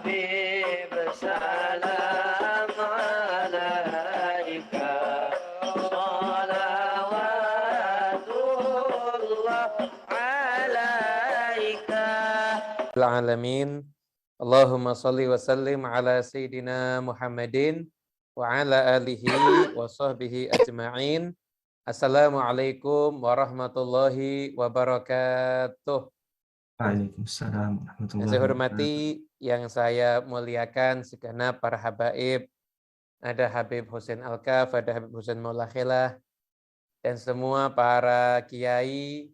Habib salam alaika salawatullah alaika alamin. Allahumma salli wa sallim ala sayyidina Muhammadin wa ala alihi wa sahbihi ajma'in. Assalamualaikum warahmatullahi wabarakatuh. Waalaikumsalam Yang warahmatullahi saya wabarakatuh. hormati, yang saya muliakan segenap para habaib, ada Habib Husain Al-Kaf, ada Habib Husain Maula Khilah, dan semua para kiai,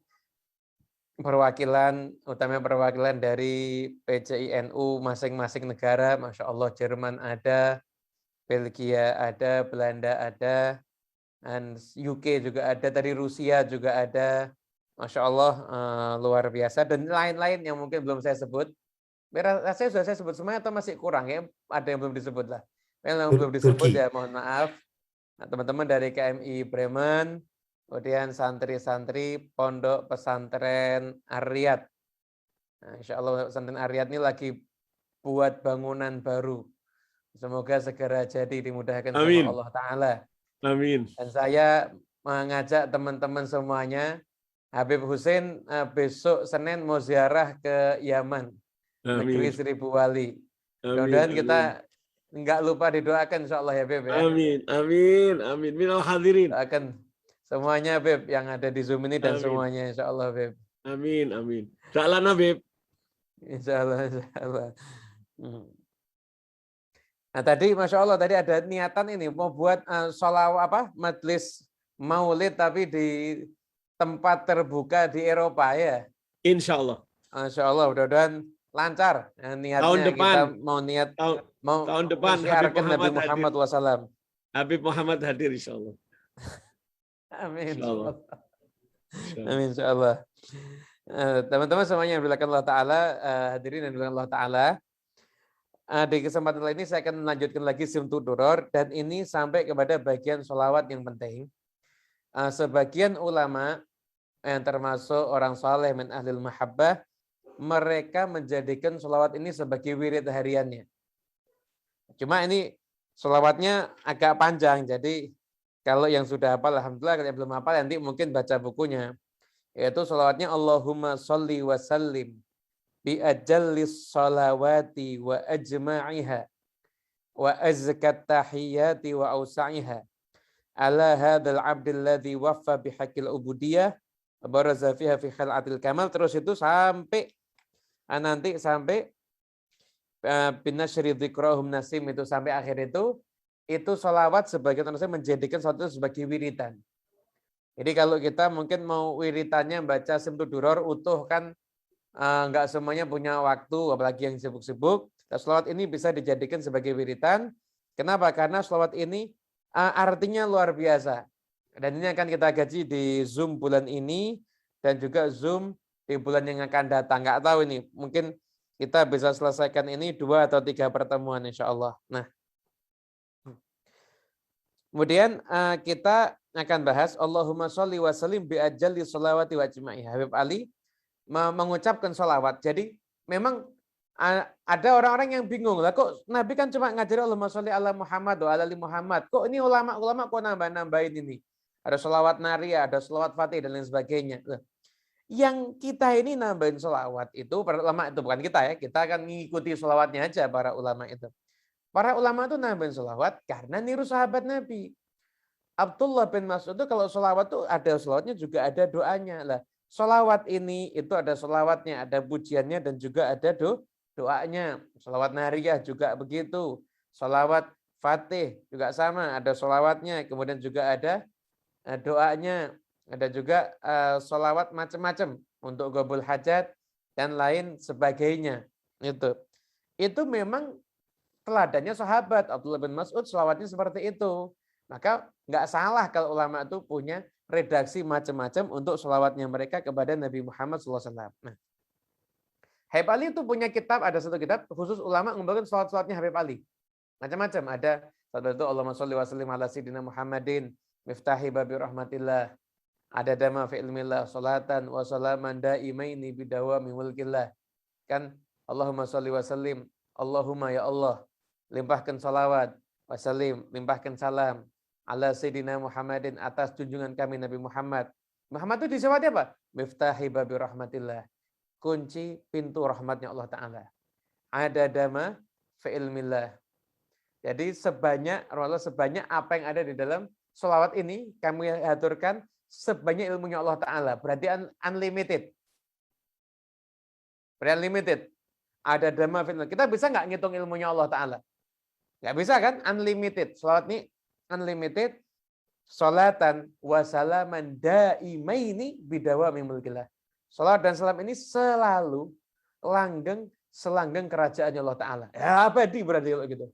perwakilan, utamanya perwakilan dari PCINU masing-masing negara. Masya Allah, Jerman ada, Belgia ada, Belanda ada, dan UK juga ada, dari Rusia juga ada. Masya Allah, luar biasa. Dan lain-lain yang mungkin belum saya sebut. Rasanya sudah saya sebut semuanya atau masih kurang ya? Ada yang belum disebut lah. Yang belum disebut Turki. ya mohon maaf. Nah, teman-teman dari KMI Bremen, kemudian santri-santri Pondok Pesantren Ar-Riyad. Nah, insya Allah pesantren Ar-Riyad ini lagi buat bangunan baru. Semoga segera jadi, dimudahkan sama Allah Ta'ala. Amin. Dan saya mengajak teman-teman semuanya, Habib Husain besok Senin mau ziarah ke Yaman, negeri Seribu Wali. Mudah-mudahan kita nggak lupa didoakan insya Allah ya Habib ya. Amin, amin, amin. Minal hadirin. Doakan semuanya Habib yang ada di Zoom ini dan Amin. semuanya insya Allah Habib. Amin, amin. Salam Habib. Insya Allah, insya Allah. Nah tadi Masya Allah tadi ada niatan ini mau buat sholawat apa majelis maulid tapi di tempat terbuka di Eropa ya. Insya Allah. Masya Allah mudah-mudahan lancar. Niatnya tahun depan, kita mau niat mau tahun depan Habib Nabi Muhammad Muhammad SAW. Habib Muhammad hadir insya Allah. Amin. Insya Allah. Amin insya Allah. Teman-teman semuanya yang dimuliakan Allah Ta'ala, hadirin yang dimuliakan Allah Ta'ala. Di kesempatan lain ini saya akan melanjutkan lagi Simtud Duror dan ini sampai kepada bagian sholawat yang penting. Sebagian ulama yang termasuk orang saleh min ahlil mahabbah, mereka menjadikan sholawat ini sebagai wirid hariannya. Cuma ini sholawatnya agak panjang, jadi kalau yang sudah hafal alhamdulillah, kalau yang belum hafal nanti mungkin baca bukunya. Yaitu sholawatnya Allahumma sholli wa sallim bi ajallis sholawati wa ajma'iha wa azkat tahiyati wa awsa'iha ala hadzal abdil ladzi waffa bihaqqil ubudiyah baraza fiha fi khalatil kamal, terus itu sampai nanti sampai binasyri dzikrahum nasim, itu sampai akhir itu sholawat sebagai manusia menjadikan suatu sebagai wiridan. Jadi kalau kita mungkin mau wiritannya baca Simtud Duror utuh kan enggak semuanya punya waktu, apalagi yang sibuk-sibuk. Sholawat ini bisa dijadikan sebagai wiritan. Kenapa? Karena sholawat ini artinya luar biasa. Dan ini akan kita gaji di Zoom bulan ini dan juga Zoom di bulan yang akan datang. Nggak tahu ini, mungkin kita bisa selesaikan ini 2 atau 3 pertemuan insya Allah. Nah, kemudian kita akan bahas Allahumma sholli wa sallim bi ajalli sholawati wa ajma'i. Habib Ali mengucapkan sholawat. Jadi memang ada orang-orang yang bingung lah, kok Nabi kan cuma ngajari Allahumma sholli ala Muhammad wa ala ali Muhammad. Kok ini ulama-ulama kok nambah-nambahin ini? Ada sholawat naria, ada sholawat fatih dan lain sebagainya. Yang kita ini nambahin sholawat itu, para ulama itu bukan kita ya, kita akan mengikuti sholawatnya aja para ulama itu. Para ulama itu nambahin sholawat karena niru sahabat Nabi. Abdullah bin Mas'ud itu kalau sholawat itu ada sholawatnya juga ada doanya lah. Sholawat ini itu ada sholawatnya, ada pujiannya dan juga ada doanya. Sholawat nariyah juga begitu. Sholawat fatih juga sama, ada sholawatnya. Kemudian juga ada doanya. Ada juga sholawat macam-macam untuk qabul hajat dan lain sebagainya. Itu memang teladannya sahabat. Abdullah bin Mas'ud sholawatnya seperti itu. Maka nggak salah kalau ulama itu punya redaksi macam-macam untuk sholawatnya mereka kepada Nabi Muhammad SAW. Nah, Habib Ali itu punya kitab, ada satu kitab khusus ulama mengumpulkan sholawat-sholawatnya Habib Ali. Macam-macam, ada satu itu Allahumma sholli wa sallim ala sayyidina Muhammadin miftahi babi rahmatillah. Ada dama fi ilmillah sholatan wa salaman daimaini bidawami mulkillah. Kan Allahumma sholli wa sallim Allahumma ya Allah, limpahkan salawat, wasalim, limpahkan salam, ala Sayyidina Muhammadin, atas junjungan kami Nabi Muhammad. Muhammad itu disebut apa? Miftahi babi rahmatillah. Kunci pintu rahmatnya Allah Ta'ala. Ada dama fi'ilmillah. Jadi sebanyak apa yang ada di dalam sholawat ini, kami aturkan sebanyak ilmunya Allah Ta'ala. Berarti unlimited. Berarti unlimited. Ada dama fi'ilmillah. Kita bisa nggak ngitung ilmunya Allah Ta'ala? Nggak bisa kan? Unlimited. Sholawat ini unlimited. Sholatan wa salaman daimaini bidawami mulkillah. Sholawat dan salam ini selalu selanggeng kerajaan Allah Ta'ala. Ya, abadi berarti kalau gitu.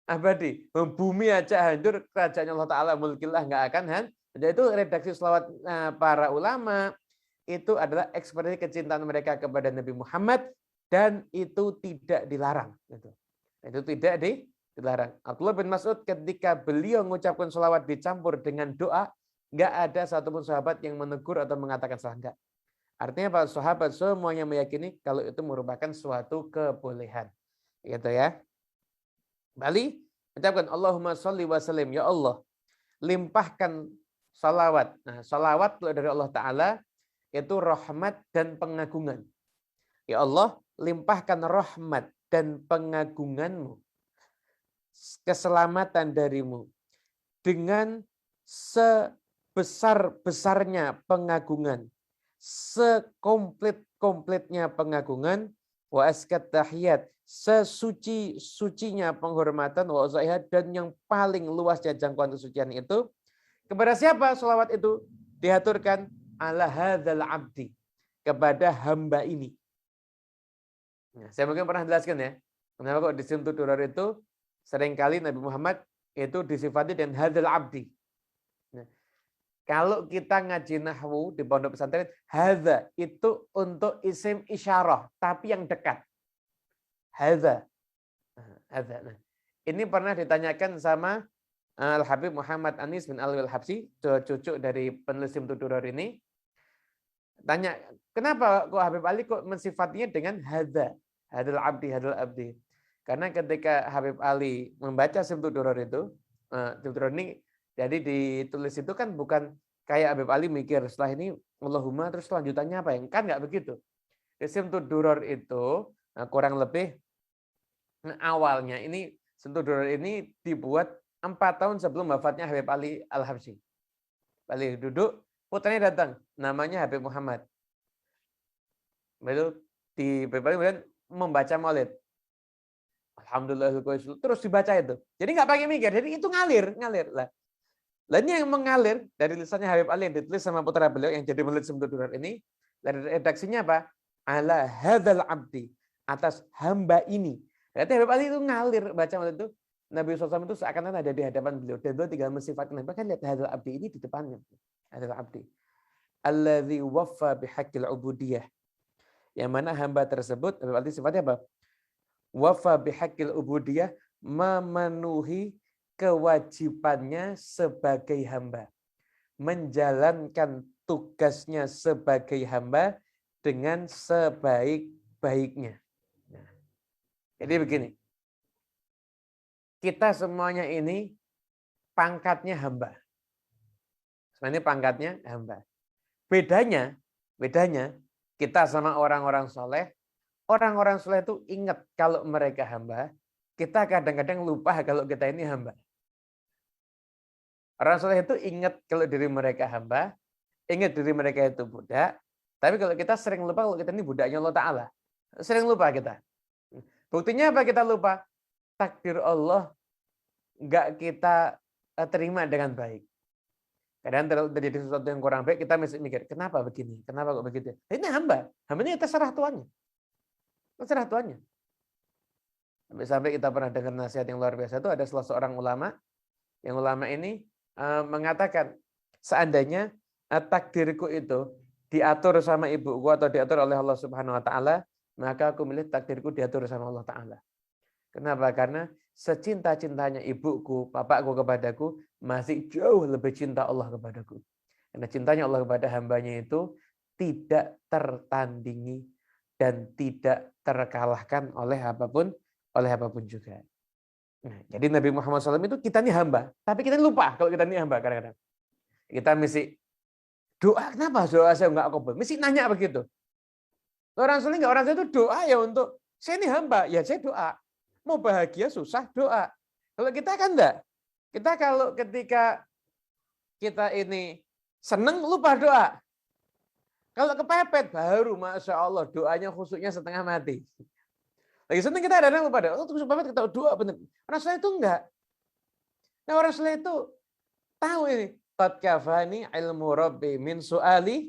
Abadi. Bumi aja hancur, kerajaan Allah Ta'ala mulkillah nggak akan Jadi itu redaksi sholawat para ulama, itu adalah ekspresi kecintaan mereka kepada Nabi Muhammad, dan itu tidak dilarang. Itu tidak dilarang. Abdullah bin Mas'ud ketika beliau mengucapkan sholawat dicampur dengan doa, nggak ada satupun sahabat yang menegur atau mengatakan salah, enggak. Artinya para sahabat semuanya meyakini kalau itu merupakan suatu kebolehan. Gitu ya. Bali ucapkan Allahumma sholli wa sallim, ya Allah, limpahkan salawat. Nah, salawat dari Allah Ta'ala itu rahmat dan pengagungan. Ya Allah, limpahkan rahmat dan pengagunganmu, keselamatan darimu, dengan sebesar-besarnya pengagungan, sekomplit-komplitnya pengagungan, wa askat tahiyat, sesuci-sucinya penghormatan, wa uzaihat, dan yang paling luasnya jangkauan kesucian itu. Kepada siapa sholawat itu diaturkan? Ala hadzal abdi, kepada hamba ini. Nah, saya mungkin pernah jelaskan ya, kenapa kok di Simtud Durar itu seringkali Nabi Muhammad itu disifati dengan hadzal abdi. Nah, kalau kita ngaji nahwu di pondok pesantren, hadza itu untuk isim isyarah, tapi yang dekat. Hadza. Nah, ini pernah ditanyakan sama Al-Habib Muhammad Anis bin Alwi Al-Habsi, cucu dari penulis Simtud Durar ini. Tanya, kenapa kok Habib Ali kok mensifatinya dengan hadza? Hadal abdi. Karena ketika Habib Ali membaca Simtud Durar itu, Simtud Durar ini jadi ditulis itu kan bukan kayak Habib Ali mikir setelah ini Allahumma terus lanjutannya apa ya? Kan nggak begitu. Di Simtud Durar itu kurang lebih awalnya ini Simtud Durar ini dibuat 4 tahun sebelum wafatnya Habib Ali Al-Habsyi. Ali duduk, putranya datang, namanya Habib Muhammad. Lalu di Habib Ali kemudian membaca maulid. Alhamdulillah, terus dibaca itu. Jadi nggak pakai mikir, jadi itu ngalir lah. Lainnya yang mengalir dari lisannya Habib Ali yang ditulis sama putra beliau yang jadi maulid Simtud Durar ini, dari redaksinya apa? Ala hadzal abdi, atas hamba ini. Berarti Habib Ali itu ngalir baca maulid itu. Nabi SAW itu seakan-akan ada di hadapan beliau. Dan beliau tinggal mensifatkan. Bahkan lihat hadzal abdi ini di depannya. Hadzal abdi. Alladzi waffa bihaqqil ubudiyah. Yang mana hamba tersebut, Habib Ali sifatnya apa? Wafa bihaqqil ubudiyah, memenuhi kewajibannya sebagai hamba. Menjalankan tugasnya sebagai hamba dengan sebaik-baiknya. Nah, jadi begini. Kita semuanya ini pangkatnya hamba. Sebenarnya pangkatnya hamba. Bedanya kita sama orang-orang soleh. Orang-orang soleh itu ingat kalau mereka hamba. Kita kadang-kadang lupa kalau kita ini hamba. Orang soleh itu ingat kalau diri mereka hamba. Ingat diri mereka itu budak. Tapi kalau kita sering lupa kalau kita ini budaknya Allah Ta'ala. Sering lupa kita. Buktinya apa kita lupa? Takdir Allah nggak kita terima dengan baik. Kadang terjadi sesuatu yang kurang baik, kita mesti mikir, kenapa begini? Kenapa kok begitu? Ini hamba. Hambanya terserah tuannya. Terserah tuannya. Sampai kita pernah dengar nasihat yang luar biasa itu ada salah seorang ulama. Yang ulama ini mengatakan, seandainya takdirku itu diatur sama ibuku atau diatur oleh Allah Subhanahu wa taala, maka aku milih takdirku diatur sama Allah Ta'ala. Kenapa? Karena secinta-cintanya ibuku, bapakku kepadaku, masih jauh lebih cinta Allah kepadaku. Karena cintanya Allah kepada hambanya itu tidak tertandingi, dan tidak terkalahkan oleh apapun juga. Nah, jadi Nabi Muhammad SAW itu kita ini hamba, tapi kita lupa kalau kita ini hamba kadang-kadang. Kita mesti doa, kenapa doa saya enggak kabul? Mesti nanya begitu. Orang soleh enggak, orang soleh itu doa ya untuk saya ini hamba, ya saya doa. Mau bahagia susah doa. Kalau kita kan enggak. Kita kalau ketika kita ini seneng lupa doa. Kalau kepepet baru Masya Allah doanya khusyuknya setengah mati. Lagi seneng kita ada lupa doa. Oh, terus kepepet kita doa benar. Orang soleh itu enggak. Nah orang soleh itu tahu ini. Qad kafani ilmu rabbi min su'ali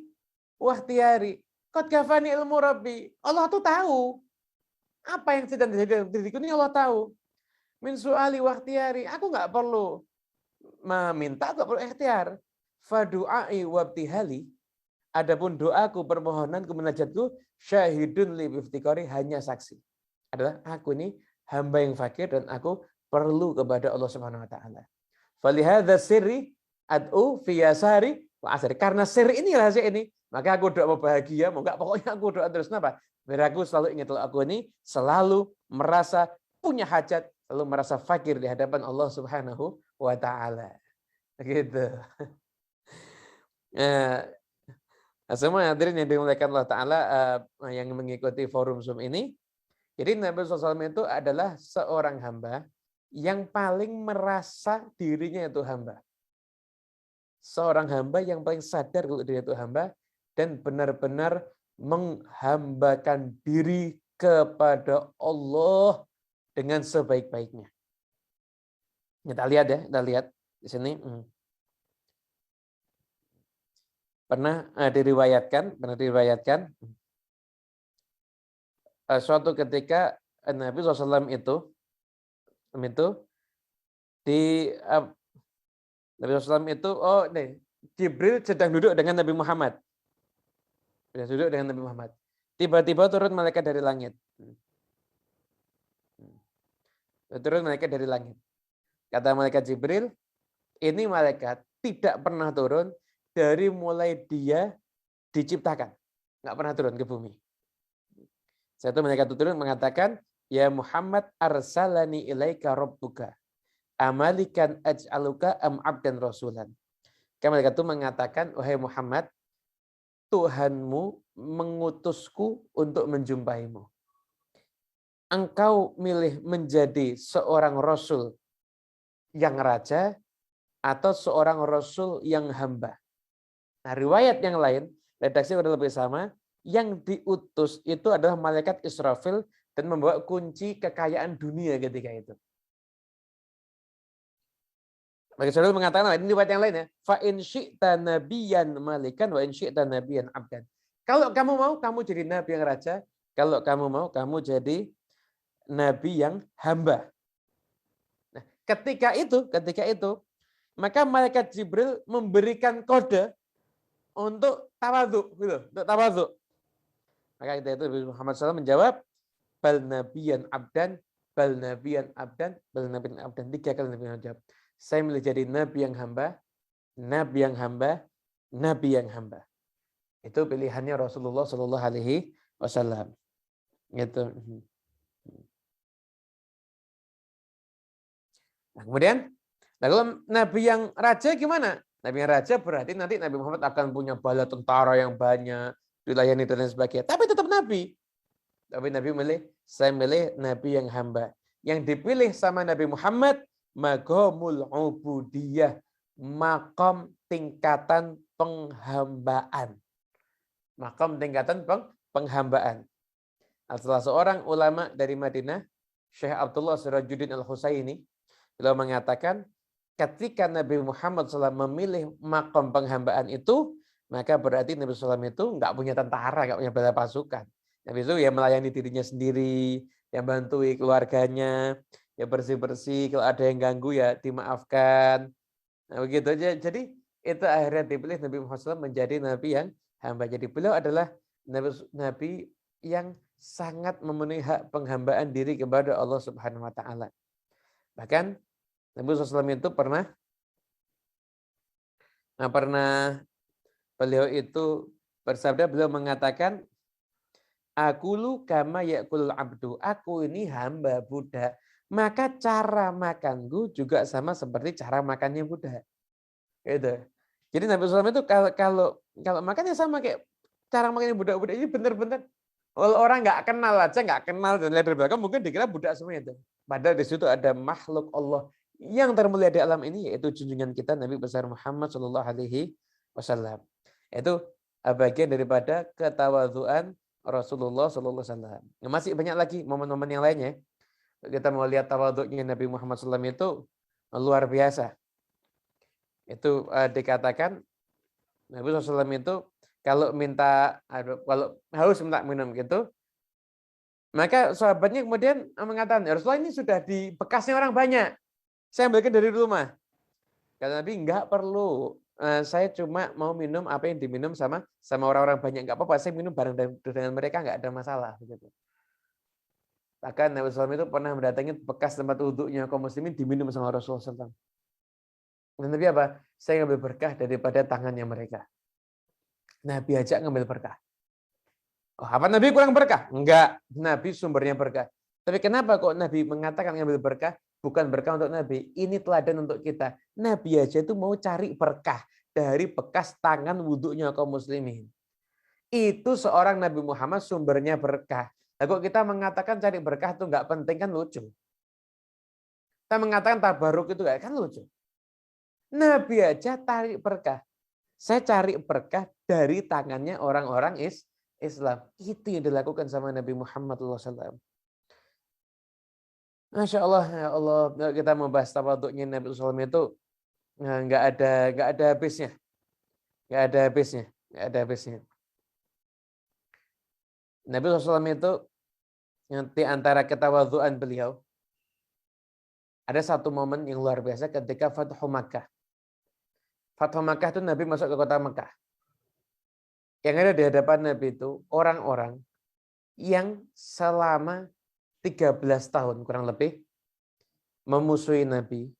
wahtiyari. Qad kafani ilmu rabbi. Allah tuh tahu. Apa yang sedang terjadi dalam diriku ini Allah tahu. Min su'ali wahtiyari. Aku enggak perlu meminta, enggak perlu ikhtiar. Fadu'ai wabtihali. Adapun doaku, permohonanku, munajatku, syahidun li biftikari, hanya saksi. Adalah aku ini hamba yang fakir dan aku perlu kepada Allah Subhanahu wa taala. Falihadza sirri ad'u fi yasari wa asri. Karena sir ini rahasia ini, maka aku doa mau bahagia, mau enggak pokoknya aku doa terus kenapa? Biar aku selalu ingat kalau aku ini selalu merasa punya hajat, selalu merasa fakir di hadapan Allah Subhanahu wa taala. Begitu. Nah, semua hadirin yang dimuliakan Allah Ta'ala yang mengikuti forum Zoom ini. Jadi Nabi SAW itu adalah seorang hamba yang paling merasa dirinya itu hamba. Seorang hamba yang paling sadar kalau dirinya itu hamba dan benar-benar menghambakan diri kepada Allah dengan sebaik-baiknya. Kita lihat ya, kita lihat di sini. Pernah diriwayatkan suatu ketika Nabi SAW itu di Nabi SAW itu Jibril sedang duduk dengan Nabi Muhammad. Sedang duduk dengan Nabi Muhammad. Tiba-tiba turun malaikat dari langit. Turun malaikat dari langit. Kata malaikat Jibril, ini malaikat tidak pernah turun dari mulai dia diciptakan. Nggak pernah turun ke bumi. Satu malaikat turun mengatakan, ya Muhammad arsalani ilaika rabbuka. Amalikan aj'aluka am abdan rasulan. Malaikat itu mengatakan, wahai Muhammad, Tuhanmu mengutusku untuk menjumpaimu. Engkau milih menjadi seorang rasul yang raja atau seorang rasul yang hamba. Nah, riwayat yang lain, redaksi udah lebih sama, yang diutus itu adalah malaikat Israfil dan membawa kunci kekayaan dunia ketika itu. Malaikat Israfil mengatakan, ini riwayat yang lain ya, fa in syi'ta nabiyan malikan wa in syi'ta nabiyan abdan. Kalau kamu mau, kamu jadi nabi yang raja. Kalau kamu mau, kamu jadi nabi yang hamba. Nah, ketika itu, maka malaikat Jibril memberikan kode untuk tawadhu, gitu, untuk tawadhu. Maka itu Muhammad SAW menjawab, bal nabiyan abdan, bal nabiyan abdan, bal nabiyan abdan. 3 kali Nabi menjawab. Saya milih jadi nabi yang hamba, nabi yang hamba, nabi yang hamba. Itu pilihannya Rasulullah Shallallahu Alaihi Wasallam. Gitu. Nah, kemudian, kalau nabi yang raja gimana? Nabi yang raja berarti nanti Nabi Muhammad akan punya bala tentara yang banyak, dilayani dan lain sebagainya. Tapi tetap nabi. Tapi Nabi saya milih nabi yang hamba. Yang dipilih sama Nabi Muhammad, maqamul ubudiyah, maqam tingkatan penghambaan. Maqam tingkatan penghambaan. Salah seorang ulama dari Madinah, Syekh Abdullah Sirajuddin Al-Husaini, beliau mengatakan, ketika Nabi Muhammad SAW memilih maqam penghambaan itu, maka berarti Nabi SAW itu nggak punya tentara, nggak punya bala pasukan. Nabi itu ya melayani dirinya sendiri, yang bantui keluarganya, ya bersih-bersih, kalau ada yang ganggu ya dimaafkan. Nah begitu aja. Jadi itu akhirnya dipilih Nabi Muhammad SAW menjadi Nabi yang hamba. Jadi beliau adalah Nabi yang sangat memenuhi hak penghambaan diri kepada Allah Subhanahu Wa Taala. Bahkan Nabi SAW itu pernah beliau itu bersabda, beliau mengatakan, Akulu kama yakulul abdu. Aku ini hamba budak. Maka cara makanku juga sama seperti cara makannya budak. Gitu. Jadi Nabi SAW itu kalau makannya sama kayak cara makannya budak-budak ini benar-benar kalau orang nggak kenal dan lihat dari belakang mungkin dikira budak semua itu. Padahal di situ ada makhluk Allah yang termulia di alam ini yaitu junjungan kita Nabi besar Muhammad Shallallahu Alaihi Wasallam. Itu bagian daripada ketawadhuan Rasulullah Shallallahu Alaihi Wasallam. Masih banyak lagi momen-momen yang lainnya. Kita mau lihat tawadhunya Nabi Muhammad SAW itu luar biasa. Itu dikatakan Nabi SAW itu kalau harus minta minum gitu, maka sahabatnya kemudian mengatakan, Rasulullah ini sudah di bekasnya orang banyak. Saya ambilkan dari rumah. Kata Nabi, enggak perlu. Saya cuma mau minum apa yang diminum sama orang-orang banyak. Enggak apa-apa, saya minum bareng dengan mereka, enggak ada masalah. Begitu. Bahkan Nabi SAW itu pernah mendatangi bekas tempat wudhunya kaum muslimin diminum sama Rasulullah SAW. Dan Nabi apa? Saya ngambil berkah daripada tangannya mereka. Nabi aja ngambil berkah. Oh, apa Nabi kurang berkah? Enggak. Nabi sumbernya berkah. Tapi kenapa kok Nabi mengatakan ngambil berkah? Bukan berkah untuk Nabi. Ini teladan untuk kita. Nabi aja itu mau cari berkah dari bekas tangan wudhunya kaum muslimin. Itu seorang Nabi Muhammad sumbernya berkah. Nah, kok kita mengatakan cari berkah itu enggak penting kan lucu. Kita mengatakan tabaruk itu enggak kan lucu. Nabi aja tarik berkah. Saya cari berkah dari tangannya orang-orang Islam. Itu yang dilakukan sama Nabi Muhammad SAW. Masya Allah, ya Allah, kita membahas tawaduknya Nabi SAW itu nggak ada habisnya, nggak ada habisnya, nggak ada habisnya. Nabi SAW itu di antara ketawaduan beliau ada satu momen yang luar biasa ketika Fathu Makkah. Fathu Makkah itu Nabi masuk ke kota Makkah. Yang ada di hadapan Nabi itu orang-orang yang selama 13 tahun kurang lebih memusuhi Nabi,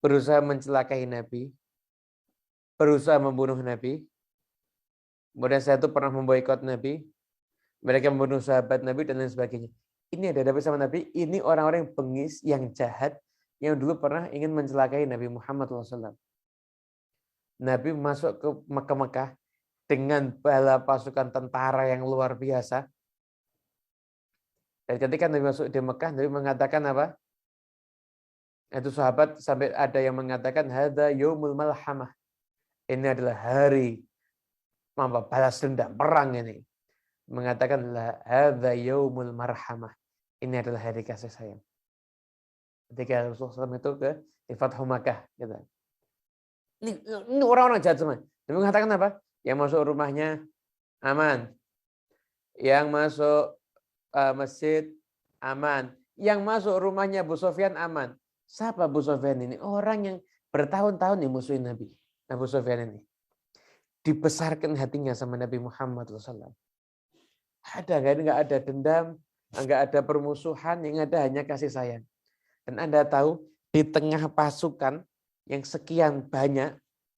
berusaha mencelakai Nabi, berusaha membunuh Nabi. Kemudian saya itu pernah memboikot Nabi, mereka membunuh sahabat Nabi dan lain sebagainya. Ini ada Nabi sama Nabi, ini orang-orang yang bengis, yang jahat, yang dulu pernah ingin mencelakai Nabi Muhammad SAW. Nabi masuk ke Mekah dengan bala pasukan tentara yang luar biasa. Dan ketika Nabi masuk di Mekah, Nabi mengatakan apa? Itu sahabat sampai ada yang mengatakan hadza yaumul malhamah. Ini adalah hari balas dendam, perang ini. Mengatakan hadza yaumul marhamah. Ini adalah hari kasih sayang. Ketika Rasulullah SAW itu ke Fathu Makkah gitu. Ini orang-orang jahat semua. Nabi mengatakan apa? Yang masuk rumahnya aman. Yang masuk masjid aman. Yang masuk rumahnya Abu Sufyan aman. Siapa Abu Sufyan ini? Orang yang bertahun-tahun dimusuhin Nabi. Abu Sufyan ini. Dibesarkan hatinya sama Nabi Muhammad SAW. Nggak ada dendam, nggak ada permusuhan, yang ada hanya kasih sayang. Dan Anda tahu, di tengah pasukan yang sekian banyak,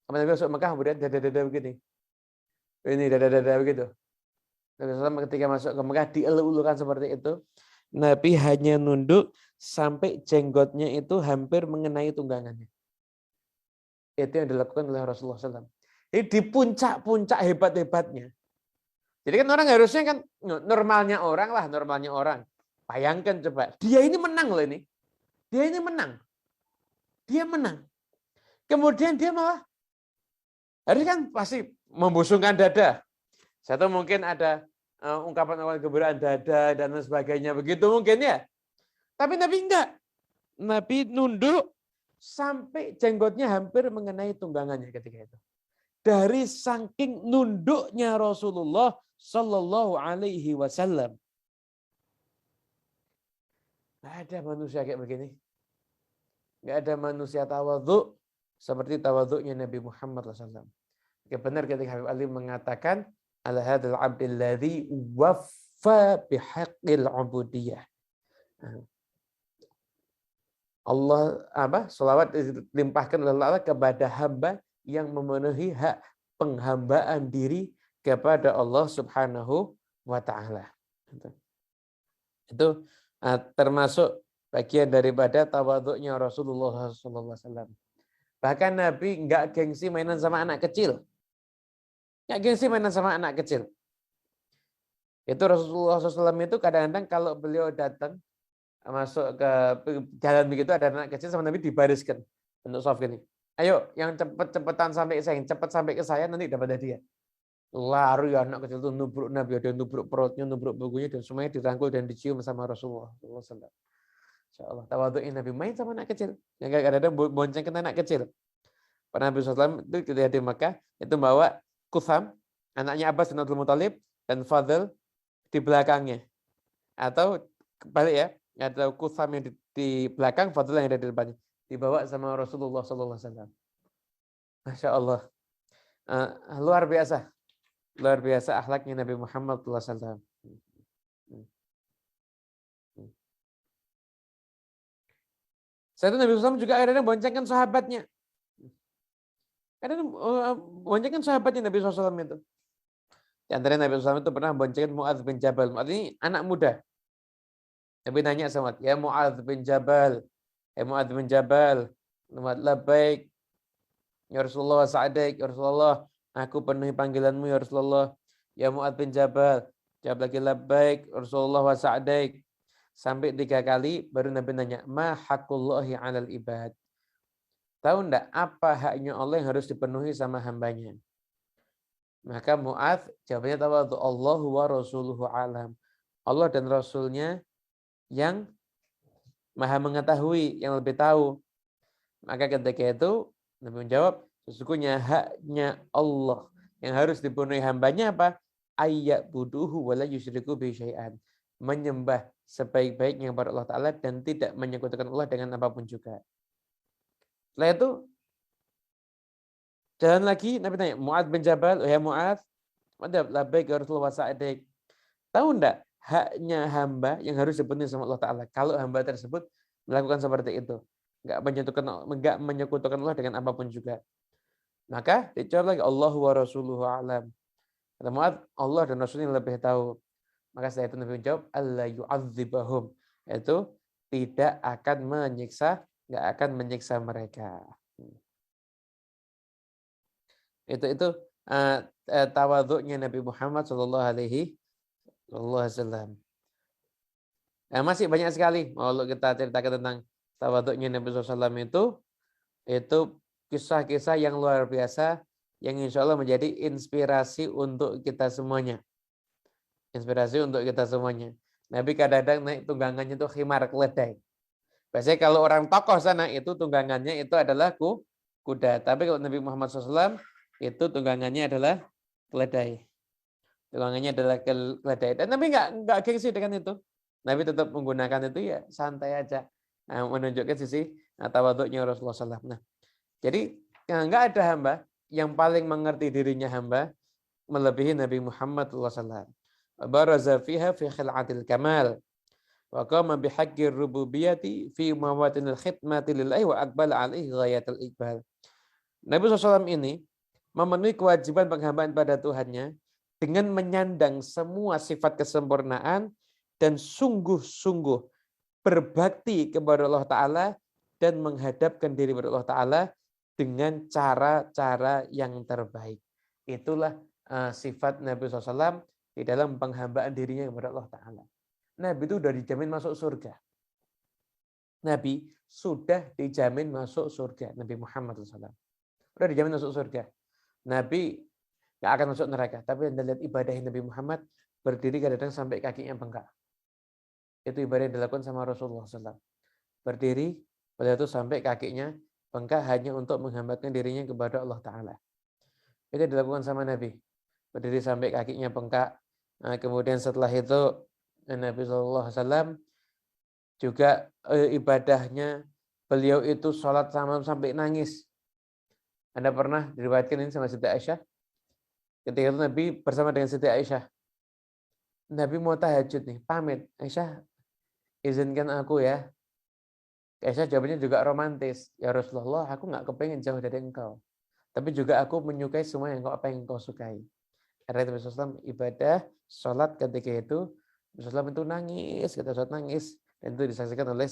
Nabi masuk Mekah kemudian dada-dada begini. Ini dada-dada begitu. Nabi SAW ketika masuk ke Mekah dielu-elukan seperti itu. Nabi hanya nunduk sampai jenggotnya itu hampir mengenai tunggangannya. Itu yang dilakukan oleh Rasulullah SAW. Jadi di puncak-puncak hebat-hebatnya. Jadi kan orang harusnya kan normalnya orang. Bayangkan coba, dia ini menang loh ini. Dia menang. Kemudian dia malah harus kan pasti membusungkan dada. Satu mungkin ada ungkapan gembiraan dada dan lain sebagainya. Begitu mungkin ya. Tapi Nabi enggak. Nabi nunduk sampai jenggotnya hampir mengenai tunggangannya ketika itu. Dari saking nunduknya Rasulullah Sallallahu Alaihi Wasallam. Nggak ada manusia kayak begini. Nggak ada manusia tawadhu seperti tawadhunya Nabi Muhammad SAW. Benar ketika Habib Ali mengatakan ala hadzal abdil ladzi waffa bihaqqil ubudiyah. Allah selawat dilimpahkan oleh Allah kepada hamba yang memenuhi hak penghambaan diri kepada Allah Subhanahu wa taala. Itu termasuk bagian daripada tawaduknya Rasulullah SAW. Bahkan Nabi nggak gengsi mainan sama anak kecil. Nggak gengsi mainan sama anak kecil. Itu Rasulullah SAW itu kadang-kadang kalau beliau datang masuk ke jalan begitu ada anak kecil sama Nabi dibariskan untuk soft gini. Ayo yang cepet-cepetan sampai saya, yang cepet sampai ke saya nanti dapat hadiah. Lari anak kecil itu nubruk Nabi, ada yang nubruk perutnya, nubruk bukunya dan semuanya dirangkul dan dicium sama Rasulullah SAW. Insya Allah tawaduin Nabi main sama anak kecil. Yang kadang-kadang boncengkan anak kecil. Pernah Nabi SAW itu ketika di Makkah itu bawa Kutham, anaknya Abbas bin Abdul Muthalib dan Fadl di belakangnya. Atau kebalik ya, ada Kutham yang di belakang, Fadl yang ada di depannya. Dibawa sama Rasulullah SAW. Masya Allah. Luar biasa. Luar biasa akhlaknya Nabi Muhammad SAW. Saat itu Nabi SAW juga kadang-kadang boncengkan sahabatnya. Kadang boncengkan sahabatnya Nabi SAW itu. Di antara Nabi SAW itu pernah boncengkan Mu'adz bin Jabal. Mu'adz ini anak muda. Nabi nanya sama dia, ya Mu'adz bin Jabal. Ya Mu'adz bin Jabal. Labbaik. Ya Rasulullah sa'adaik. Ya Rasulullah, aku penuhi panggilanmu ya Rasulullah. Ya Mu'adz bin Jabal. Jawab lagi labbaik. Rasulullah wa sa'adaik. Sampai 3 kali baru Nabi nanya, ma haqqullahi 'alal ibad. Tahu enggak apa haknya Allah yang harus dipenuhi sama hambanya? Maka Mu'adz jawabnya tawadhu, Allahu wa rasuluhu alam. Allah dan Rasulnya yang maha mengetahui, yang lebih tahu. Maka ketika itu Nabi menjawab, sesungguhnya haknya Allah yang harus dipenuhi hambanya apa? Ayya'buduhu wa la yusyriku bi syai'an. Menyembah sebaik-baiknya kepada Allah Ta'ala dan tidak menyekutukan Allah dengan apapun juga. Setelah itu jalan lagi Nabi tanya, Mu'adz bin Jabal, ya Mu'adz, labbaik ya Rasulullah sa'adaik. Tahu enggak haknya hamba yang harus dipenuhi sama Allah Ta'ala kalau hamba tersebut melakukan seperti itu, enggak menyekutukan Allah dengan apapun juga. Maka dijawab lagi, Allahu wa rasuluhu a'lam. Kata Mu'adz, Allah dan Rasulnya lebih tahu. Maka setelah itu Nabi menjawab, alla yu'adzibahum. Itu tidak akan menyiksa, enggak akan menyiksa mereka. Itu tawadhu'nya Nabi Muhammad sallallahu alaihi wasallam. Masih banyak sekali kalau kita ceritakan tentang tawadhu'nya Nabi SAW itu kisah-kisah yang luar biasa yang insya Allah menjadi inspirasi untuk kita semuanya. Inspirasi untuk kita semuanya. Nabi kadang-kadang naik tunggangannya itu khimar keledai. Biasanya kalau orang tokoh sana itu tunggangannya itu adalah kuda. Tapi kalau Nabi Muhammad SAW itu tunggangannya adalah keledai. Tunggangannya adalah keledai. Dan Nabi nggak gengsi dengan itu. Nabi tetap menggunakan itu ya santai aja. Menunjukkan sisi tawadhu'nya Rasulullah SAW. Nah, jadi nggak ada hamba yang paling mengerti dirinya hamba melebihi Nabi Muhammad SAW. Baraza fiha fi khil'atil kamal. Wa qama bihaqqir rububiyyati fi mawatinil khidmati lillahi wa aqbala alaihi ghayatul iqbal. Nabi SAW ini memenuhi kewajiban penghambaan pada Tuhannya dengan menyandang semua sifat kesempurnaan dan sungguh-sungguh berbakti kepada Allah Ta'ala dan menghadapkan diri kepada Allah Ta'ala dengan cara-cara yang terbaik. Itulah sifat Nabi SAW di dalam penghambaan dirinya kepada Allah Ta'ala. Nabi itu sudah dijamin masuk surga. Nabi sudah dijamin masuk surga. Nabi Muhammad SAW. Sudah dijamin masuk surga. Nabi nggak akan masuk neraka. Tapi Anda lihat ibadah Nabi Muhammad berdiri kadang-kadang sampai kakinya bengkak. Itu ibadah yang dilakukan sama Rasulullah SAW. Berdiri, pada itu sampai kakinya bengkak hanya untuk menghambakan dirinya kepada Allah Ta'ala. Itu dilakukan sama Nabi. Berdiri sampai kakinya bengkak. Nah, kemudian setelah itu Nabi SAW juga ibadahnya, beliau itu sholat sampai nangis. Anda pernah diriwayatkan ini sama Siti Aisyah? Ketika itu Nabi bersama dengan Siti Aisyah. Nabi mau tahajud nih, pamit. Aisyah, izinkan aku ya. Aisyah jawabannya juga romantis. Ya Rasulullah, aku nggak kepengen jauh dari engkau. Tapi juga aku menyukai semua yang apa yang engkau sukai. Karena Nabi SAW ibadah sholat ketika itu Nabi SAW itu nangis, ketika sholat nangis, dan itu disaksikan oleh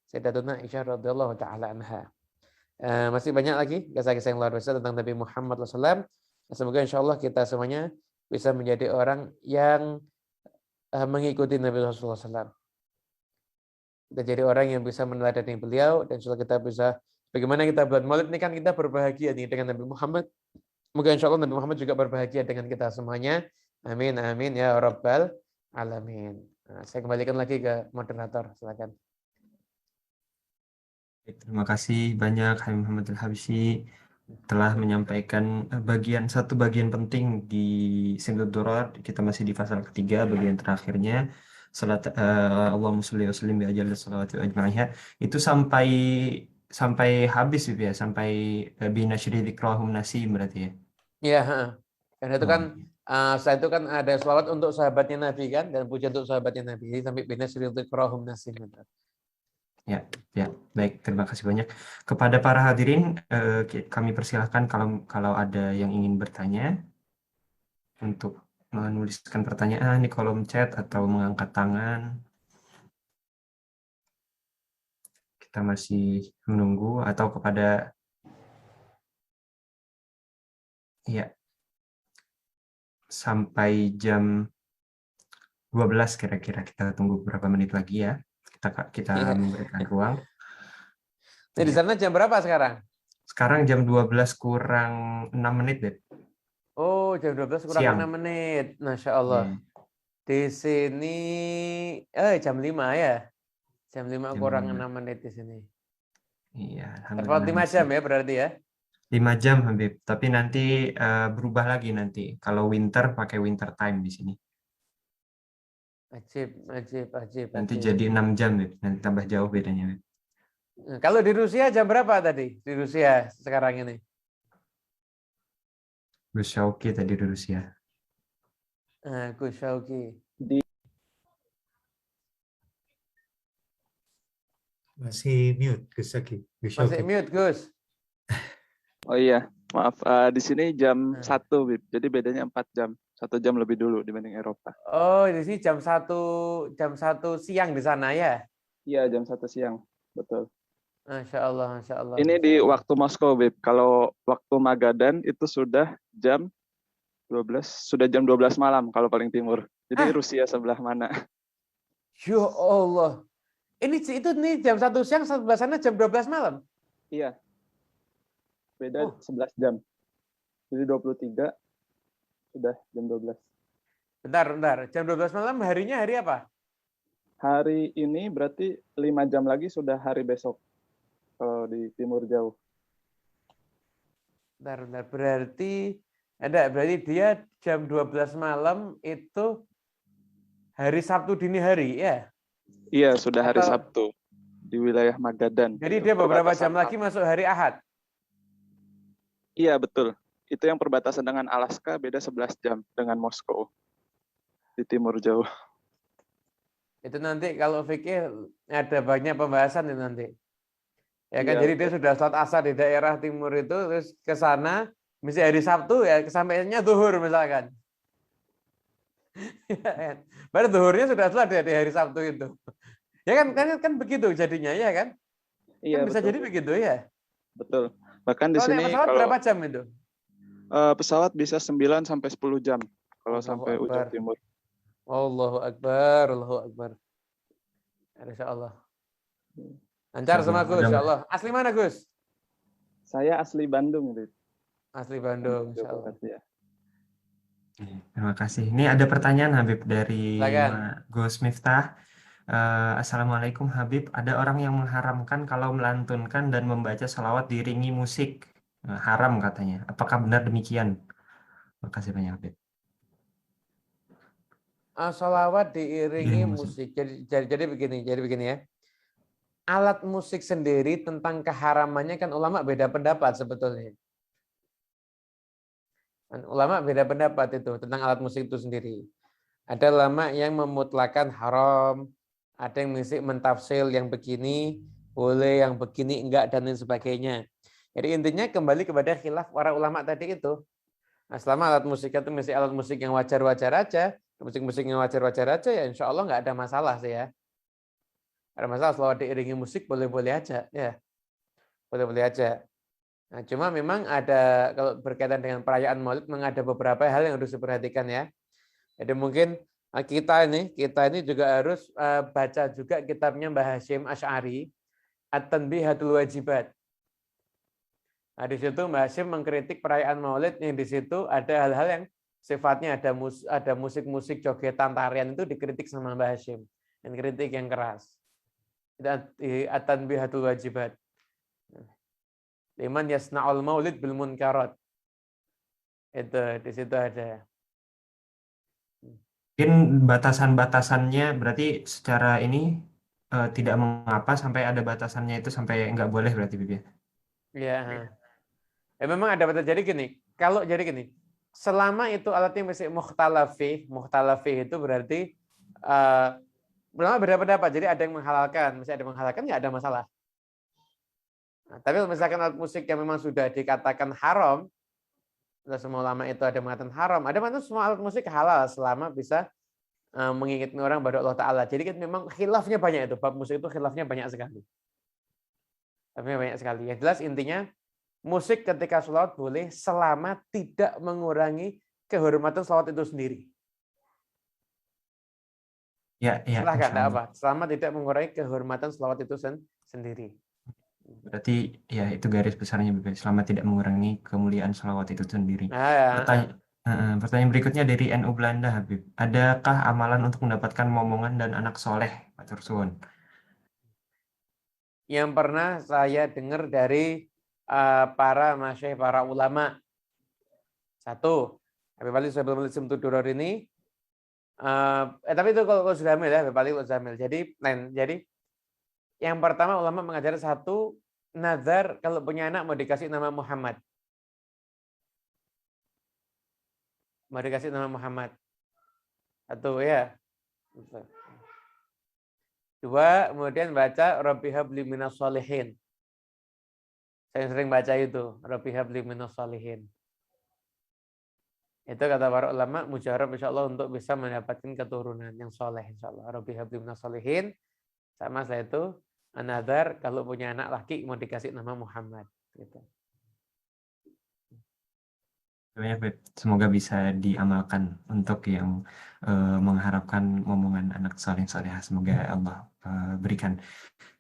Sayyidatuna Aisyah radhiyallahu taala anha. Masih banyak lagi kisah-kisah yang luar biasa tentang Nabi Muhammad SAW. Semoga insya Allah kita semuanya bisa menjadi orang yang mengikuti Nabi SAW. Kita jadi orang yang bisa meneladani beliau, dan insya Allah kita bisa, bagaimana kita buat maulid ini kan kita berbahagia nih dengan Nabi Muhammad. Semoga insya Allah Nabi Muhammad juga berbahagia dengan kita semuanya. Amin, amin ya Rabbal Alamin. Nah, saya kembalikan lagi ke moderator, silakan. Terima kasih banyak Habib Muhammad Al-Habsyi telah menyampaikan satu bagian penting di Simtud Durar. Kita masih di pasal ketiga, bagian terakhirnya. Salat Allahumma sholli wa sallim bi ajali sholawati ajma'iyah. Itu sampai habis ya, sampai binasyri dzikrahum nasim berarti ya. Iya, karena itu kan setelah itu kan ada selawat untuk sahabatnya Nabi kan, dan puja untuk sahabatnya Nabi. Jadi sampai binasyri dzikrahum nasim. Ya, baik. Terima kasih banyak. Kepada para hadirin, kami persilahkan kalau ada yang ingin bertanya untuk menuliskan pertanyaan di kolom chat atau mengangkat tangan. Kita masih menunggu, atau kepada sampai jam 12 kira-kira, kita tunggu beberapa menit lagi ya. Kita memberikan ruang. Nah, di sana jam berapa sekarang? Sekarang jam 12 kurang 6 menit, Beb. Oh, jam 12 kurang Siang. 6 menit. Masya Allah. Di sini jam 5 ya. Jam 5 kurang 6 menit di sini. Iya, Terpaut 5 jam ya berarti ya. 5 jam, Habib. Tapi nanti berubah lagi nanti. Kalau winter pakai winter time di sini. Ajib. Nanti jadi 6 jam, Habib. Nanti tambah jauh bedanya, Habib. Kalau di Rusia jam berapa tadi? Di Rusia sekarang ini? Gus Syauqi tadi di Rusia. Gus Syauqi. Masih mute, Gus Syauqi. Masih mute, Gus. Oh iya, maaf. Di sini jam 1, Bib. Jadi bedanya 4 jam. 1 jam lebih dulu dibanding Eropa. Oh, di sini jam 1 siang di sana ya? Iya, jam 1 siang. Betul. Masya Allah, Masya Allah. Ini di waktu Moskow, Bib. Kalau waktu Magadan itu sudah jam 12, sudah jam 12 malam kalau paling timur. Jadi Rusia sebelah mana? Ya Allah. Ini jam 1 siang, sebelah sana jam 12 malam? Iya. Beda 11 jam. Jadi 23 sudah jam 12. Bentar. Jam 12 malam harinya hari apa? Hari ini berarti 5 jam lagi sudah hari besok. Kalau di timur jauh. Bentar. Berarti dia jam 12 malam itu hari Sabtu dini hari ya? Iya, sudah hari Sabtu di wilayah Magadan. Jadi dia beberapa jam lagi masuk hari Ahad. Iya, betul. Itu yang perbatasan dengan Alaska, beda 11 jam dengan Moskow di timur jauh. Itu nanti kalau fikih ada banyak pembahasan itu nanti. Ya kan, Iya, jadi dia sudah sholat asar di daerah timur itu, terus ke sana, mesti hari Sabtu ya, kesampaiannya zuhur misalkan. Baru zuhurnya sudah sholat di hari Sabtu itu. Ya kan begitu jadinya ya kan? Iya, kan bisa betul. jadi begitu ya. Betul. Bahkan di sini pesawat kalau berapa jam itu? Pesawat bisa 9 sampai 10 jam kalau Allahu sampai ujung Akbar. timur. Allahu Akbar. Insya Allah. Lancar sama Gus, insya Allah. Asli mana Gus? Saya asli Bandung, Bib. Asli Bandung, insya Allah. Ya. Terima kasih. Ini ada pertanyaan, Habib, dari Silakan. Gus Miftah. Assalamualaikum, Habib. Ada orang yang mengharamkan kalau melantunkan dan membaca salawat diiringi musik. Haram katanya. Apakah benar demikian? Terima kasih banyak, Habib. Salawat diiringi musik. Jadi begini ya. Alat musik sendiri tentang keharamannya kan ulama beda pendapat sebetulnya. Ulama beda pendapat itu tentang alat musik itu sendiri. Ada ulama yang memutlakan haram, ada yang mentafsir yang begini boleh, yang begini enggak, dan lain sebagainya. Jadi intinya kembali kepada khilaf para ulama tadi itu. Nah, selama alat musiknya itu mesti alat musik yang wajar-wajar aja, musik-musik yang wajar-wajar aja, ya insya Allah nggak ada masalah sih ya. Nggak ada masalah, selawat diiringi musik boleh-boleh aja, ya boleh-boleh aja. Nah, cuma memang ada, kalau berkaitan dengan perayaan Maulid, memang ada beberapa hal yang harus diperhatikan ya. Jadi mungkin kita ini juga harus baca juga kitabnya Mbah Hasyim Asy'ari, At-Tanbihatul Wajibat. Nah, di situ Mbah Hasyim mengkritik perayaan Maulid yang di situ ada hal-hal yang sifatnya ada musik-musik, jogetan, tarian itu dikritik sama Mbah Hasyim. Dan kritik yang keras. Itu At-Tanbihatul Wajibat. Liman yasna'ul maulid bil munkarat. Itu di situ ada. Mungkin batasan-batasannya berarti secara ini tidak mengapa sampai ada batasannya itu sampai nggak boleh berarti Bib ya? Ya. Memang ada batas. Jadi gini, selama itu alatnya masih mukhtalafih itu berarti ulama beda pendapat. Jadi ada yang menghalalkan, masih ada yang menghalalkan, nggak ada masalah. Nah, tapi kalau misalkan alat musik yang memang sudah dikatakan haram, semua ulama itu ada yang mengatakan haram, ada mana semua alat musik halal selama bisa mengingatkan orang pada Allah Ta'ala. Jadi kan memang khilafnya banyak itu, bab musik itu khilafnya banyak sekali. Yang jelas intinya, musik ketika sholawat boleh selama tidak mengurangi kehormatan sholawat itu sendiri. Ya, Silahkan, insya tidak Allah. apa. Selama tidak mengurangi kehormatan sholawat itu sendiri. Berarti ya itu garis besarnya Bib, selama tidak mengurangi kemuliaan sholawat itu sendiri. Nah, Pertanyaan berikutnya dari NU Belanda Habib. Adakah amalan untuk mendapatkan momongan dan anak soleh? Matur suwun. yang pernah saya dengar dari para masyayikh, para ulama. Satu, Habib Ali sebelum Simtud Duror ini, tapi itu kalau sudah hamil ya, Habib Ali sudah hamil. Jadi yang pertama ulama mengajar satu, nazar kalau punya anak mau dikasih nama Muhammad. Mau dikasih nama Muhammad. Satu ya. Dua, kemudian baca Rabbi habli minas sholihin. Saya sering baca itu, Rabbi habli minas sholihin. Itu kata para ulama, mujarab insya Allah untuk bisa mendapatkan keturunan yang soleh insya Allah. Rabbi habli minas sholihin. Sama saya itu, anadar kalau punya anak laki mau dikasih nama Muhammad. Gitu. Semoga bisa diamalkan untuk yang mengharapkan momongan anak soleh solehah. Semoga Allah berikan.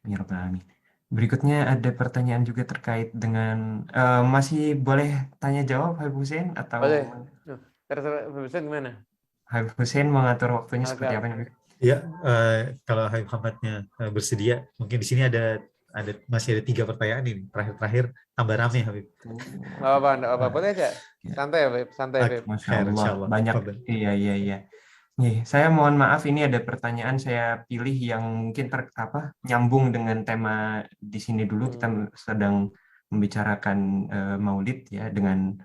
Ya Rabbal Alamin. Berikutnya ada pertanyaan juga terkait dengan masih boleh tanya jawab Habib Hussein atau Boleh. Terserah Hussein gimana? Habib Hussein mengatur waktunya seperti apa nih? Ya, kalau Habib Muhammadnya bersedia, mungkin di sini masih ada 3 pertanyaan ini. Terakhir tambah rame Habib. Apa boleh aja. Santai Habib, Masya Allah, Insyaallah. banyak. Iya. Nih, saya mohon maaf ini ada pertanyaan saya pilih yang mungkin nyambung dengan tema di sini dulu. Kita sedang membicarakan Maulid ya dengan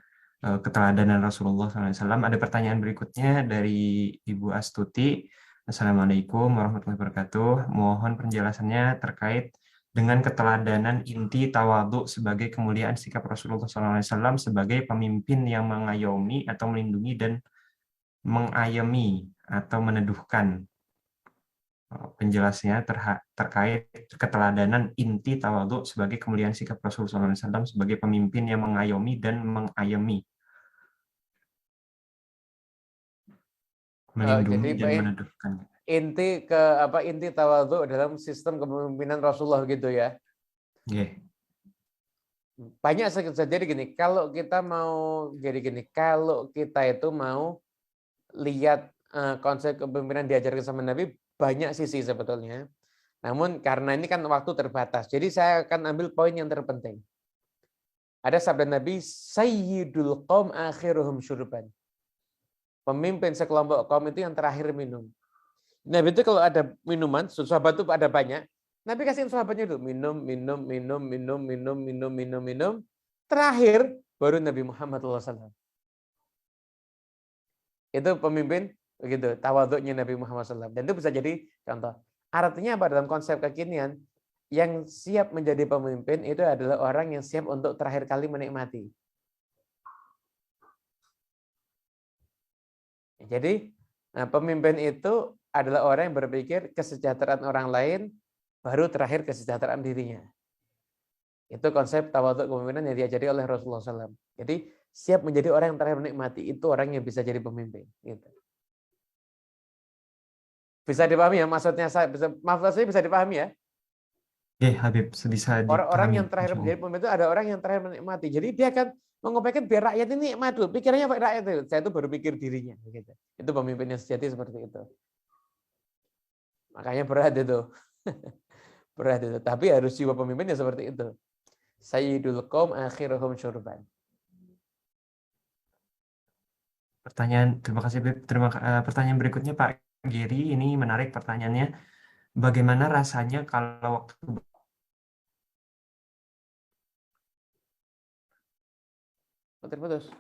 keteladanan Rasulullah SAW. Ada pertanyaan berikutnya dari Ibu Astuti. Assalamualaikum warahmatullahi wabarakatuh. Mohon penjelasannya terkait dengan keteladanan inti tawadhu sebagai kemuliaan sikap Rasulullah SAW sebagai pemimpin yang mengayomi atau melindungi dan mengayemi atau meneduhkan. Penjelasnya terkait keteladanan inti tawadhu sebagai kemuliaan sikap Rasulullah SAW sebagai pemimpin yang mengayomi dan mengayemi, melindungi dan meneduhkan. Inti tawadhu dalam sistem kepemimpinan Rasulullah gitu ya. Yeah. Banyak jadi gini, kalau kita itu mau lihat konsep kepemimpinan diajarkan sama Nabi, banyak sisi sebetulnya. Namun karena ini kan waktu terbatas, jadi saya akan ambil poin yang terpenting. Ada sabda Nabi, Sayyidul qaum akhiruhum syurban. Pemimpin sekelompok kaum itu yang terakhir minum. Nabi itu kalau ada minuman, sahabat itu ada banyak, Nabi kasihin sahabatnya dulu, minum. Terakhir, baru Nabi Muhammad SAW. Itu pemimpin, begitu, tawaduknya Nabi Muhammad SAW. Dan itu bisa jadi contoh. Artinya apa dalam konsep kekinian? Yang siap menjadi pemimpin itu adalah orang yang siap untuk terakhir kali menikmati. Jadi pemimpin itu adalah orang yang berpikir kesejahteraan orang lain baru terakhir kesejahteraan dirinya. Itu konsep tawadhu kepemimpinan yang diajari oleh Rasulullah SAW. Jadi siap menjadi orang yang terakhir menikmati, itu orang yang bisa jadi pemimpin. Gitu. Bisa dipahami ya maksudnya maksudnya bisa dipahami ya. Habib, bisa Orang dipahami. yang terakhir Insya menjadi pemimpin itu ada orang yang terakhir menikmati. Jadi dia akan mengupayakan biar rakyat ini nikmat dulu. Pikirannya rakyat itu. Saya itu baru pikir dirinya. Gitu. Itu pemimpin yang sejati seperti itu. Makanya berat itu. Berat itu. Tapi harus jiwa pemimpinnya seperti itu. Sayyidul qaum akhiruhum syurban. Terima kasih, Beb. Pertanyaan berikutnya Pak Giri, ini menarik pertanyaannya. Bagaimana rasanya kalau waktu Putus.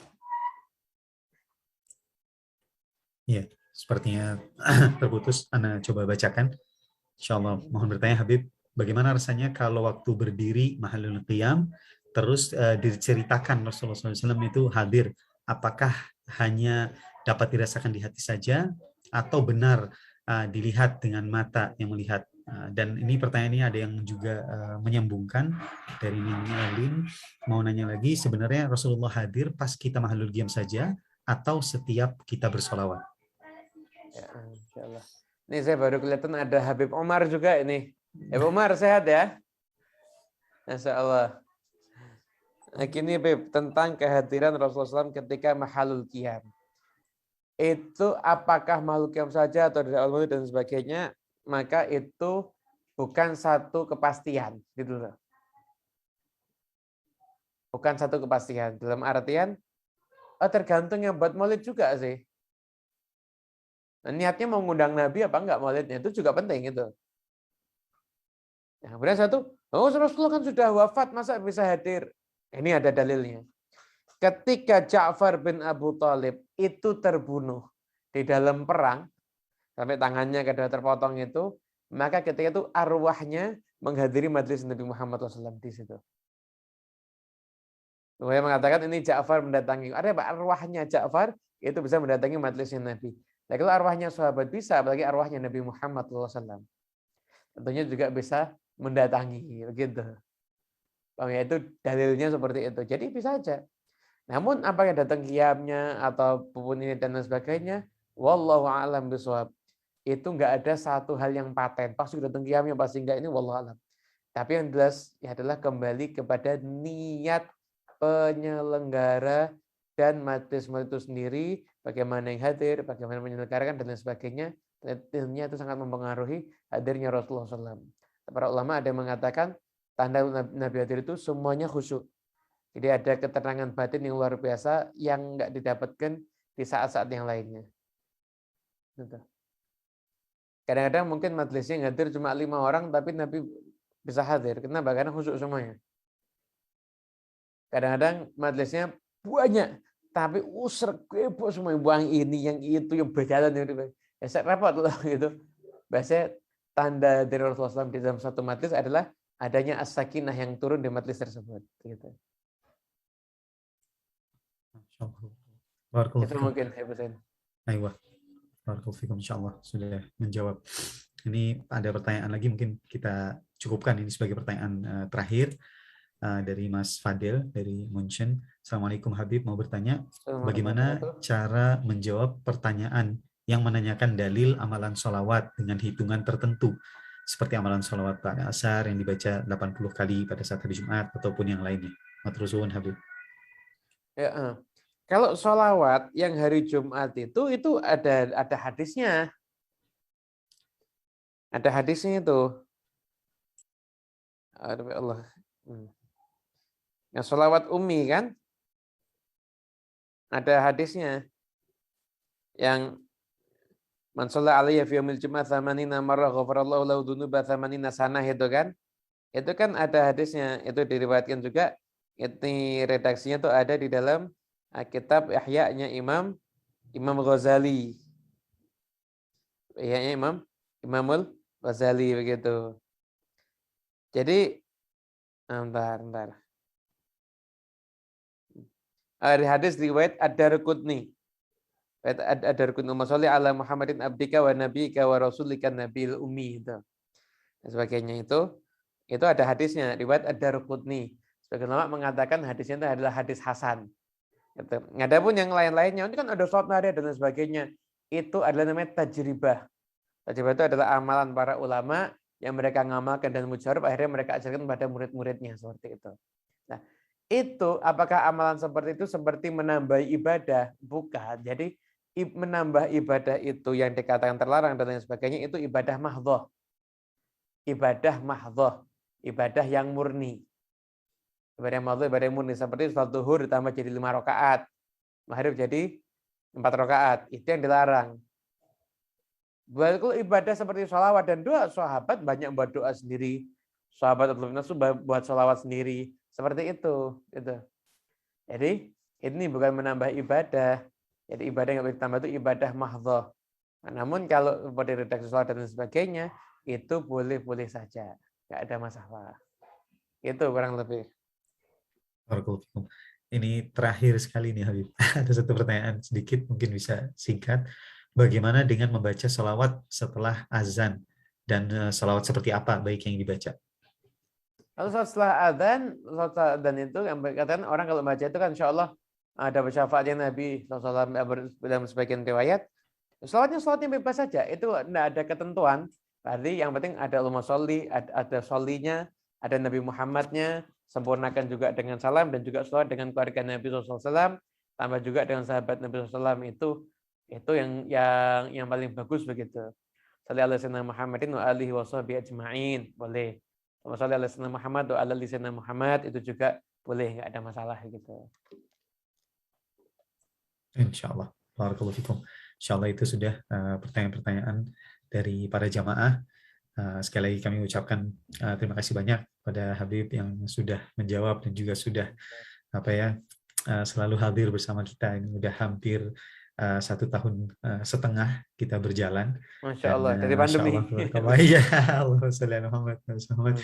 Ya, sepertinya terputus. Ana coba bacakan. Insyaallah, mohon bertanya Habib, bagaimana rasanya kalau waktu berdiri mahalul qiyam, terus diceritakan Rasulullah SAW itu hadir, apakah hanya dapat dirasakan di hati saja, atau benar dilihat dengan mata yang melihat? Dan ini pertanyaan ini ada yang juga menyambungkan dari Nini Alin, mau nanya lagi, sebenarnya Rasulullah hadir pas kita mahalul qiyam saja, atau setiap kita bersolawat? Ya, insyaallah. Ini saya baru kelihatan ada Habib Omar juga ini. Habib Omar sehat ya? Masya Allah. Nah, gini Beb, tentang kehadiran Rasulullah SAW ketika mahalul qiyam. Itu apakah mahalul qiyam saja atau dari al dan sebagainya, maka itu bukan satu kepastian. Gitu loh. Bukan satu kepastian. Dalam artian, tergantung yang buat maulid juga sih. Nah, niatnya mau ngundang Nabi apa enggak maulidnya, itu juga penting itu. Nah, kemudian satu, Rasulullah kan sudah wafat, masa bisa hadir? Ini ada dalilnya. Ketika Ja'far bin Abu Thalib itu terbunuh di dalam perang, sampai tangannya kadang terpotong itu, maka ketika itu arwahnya menghadiri majelis Nabi Muhammad SAW di situ. Saya mengatakan ini Ja'far mendatangi. Ada apa? Arwahnya Ja'far itu bisa mendatangi majelisnya Nabi. Nah, kalau arwahnya sahabat bisa, apalagi arwahnya Nabi Muhammad SAW. Tentunya juga bisa mendatangi. Begitu. Itu dalilnya seperti itu. Jadi bisa aja. Namun apakah datang qiyamnya ataupun ini dan lain sebagainya, wallahu a'lam bishawab. Itu enggak ada satu hal yang paten. Pasti datang qiyamnya, pasti enggak, ini wallahu a'lam. Tapi yang jelas ya adalah kembali kepada niat penyelenggara dan majelis itu sendiri, bagaimana yang hadir, bagaimana menyelenggarakan dan lain sebagainya. Tentunya itu sangat mempengaruhi hadirnya Rasulullah SAW. Para ulama ada yang mengatakan tanda Nabi hadir itu semuanya khusyuk. Jadi ada keterangan batin yang luar biasa yang nggak didapatkan di saat-saat yang lainnya. Kadang-kadang mungkin majelisnya yang hadir cuma 5 orang, tapi Nabi bisa hadir. Kenapa? Karena khusyuk semuanya. Kadang-kadang majelisnya banyak, tapi usrek kebo semua, yang ini, yang itu, yang berjalan, yang repot loh gitu. Biasanya tanda dari Rasulullah SAW di dalam satu majelis adalah adanya as-sakinah yang turun di majelis tersebut. Gitu. Itu mungkin Ibu Zain. Aywa. Barakallahu insyaallah sudah menjawab. Ini ada pertanyaan lagi, mungkin kita cukupkan ini sebagai pertanyaan terakhir. Dari Mas Fadil dari Munchen. Assalamualaikum Habib, mau bertanya bagaimana cara menjawab pertanyaan yang menanyakan dalil amalan sholawat dengan hitungan tertentu seperti amalan sholawat pada asar yang dibaca 80 kali pada saat hari Jumat ataupun yang lainnya. Matur suwun Habib. Ya, kalau sholawat yang hari Jumat itu ada hadisnya. Ada hadisnya itu. Allah. Yang sholawat ummi kan ada hadisnya yang man shalla alayya fi yaumil jum'ah 80 marrah ghafarallahu lahu dzunuba 80 sanah itu kan ada hadisnya, itu diriwayatkan juga. Ini redaksinya itu ada di dalam kitab Ihya-nya Imam Ghazali. Ihya-nya Imamul Ghazali begitu. Jadi bentar. Hadis riwayat Ad-Darqutni. Ada rukun sholli ala Muhammadin abdika wa nabiyika wa rasulika nabil ummi itu. Dan sebagainya itu ada hadisnya, riwayat Ad-Darqutni. Sebagian ulama mengatakan hadisnya itu adalah hadis hasan. Gitu. Adapun yang lain-lainnya, ini kan ada sholat nari dan lain sebagainya. Itu adalah namanya tajribah. Tajribah itu adalah amalan para ulama yang mereka ngamalkan dan mujarab, akhirnya mereka ajarkan pada murid-muridnya seperti itu. Nah, itu apakah amalan seperti itu seperti menambah ibadah? Bukan. Jadi menambah ibadah itu yang dikatakan terlarang dan lain sebagainya itu ibadah mahdhah. Ibadah mahdhah, ibadah yang murni. Ibadah mahdhah, ibadah yang murni seperti salat zuhur ditambah jadi 5 rakaat. Maghrib jadi 4 rakaat. Itu yang dilarang. Kalau ibadah seperti sholawat dan doa, sahabat banyak buat doa sendiri. Sahabat buat sholawat sendiri. Seperti itu. Gitu. Jadi ini bukan menambah ibadah. Jadi ibadah yang ditambah itu ibadah mahdhah. Namun kalau seperti redaksi sholat dan sebagainya, itu boleh-boleh saja. Nggak ada masalah. Itu kurang lebih. Barakallahu. Ini terakhir sekali nih Habib. Ada satu pertanyaan sedikit, mungkin bisa singkat. Bagaimana dengan membaca salawat setelah azan? Dan salawat seperti apa baik yang dibaca? Lalu setelah adzan itu yang berkatakan orang kalau baca itu kan insya Allah ada syafaatnya Nabi SAW dalam sebagian riwayat. Salawatnya bebas saja. Itu tidak ada ketentuan. Berarti yang penting ada Allahumma sholli, ada shollinya, ada Nabi Muhammadnya, sempurnakan juga dengan salam dan juga salawat dengan keluarga Nabi SAW, tambah juga dengan sahabat Nabi SAW itu yang paling bagus begitu. Shalli ala sayyidina Muhammadin wa alihi wa sahbihi ajma'in. Boleh. Shalli ala sayyidina Muhammad wa ala sayyidina Muhammad itu juga boleh, enggak ada masalah gitu. Insyaallah. Barakallahu fikum. Insyaallah itu sudah pertanyaan-pertanyaan dari para jamaah. Sekali lagi kami ucapkan terima kasih banyak pada Habib yang sudah menjawab dan juga sudah selalu hadir bersama kita. Ini udah hampir 1 tahun setengah kita berjalan. Masya Allah, dari pandemi. Ya Allah, sallallahu alaihi wasallam.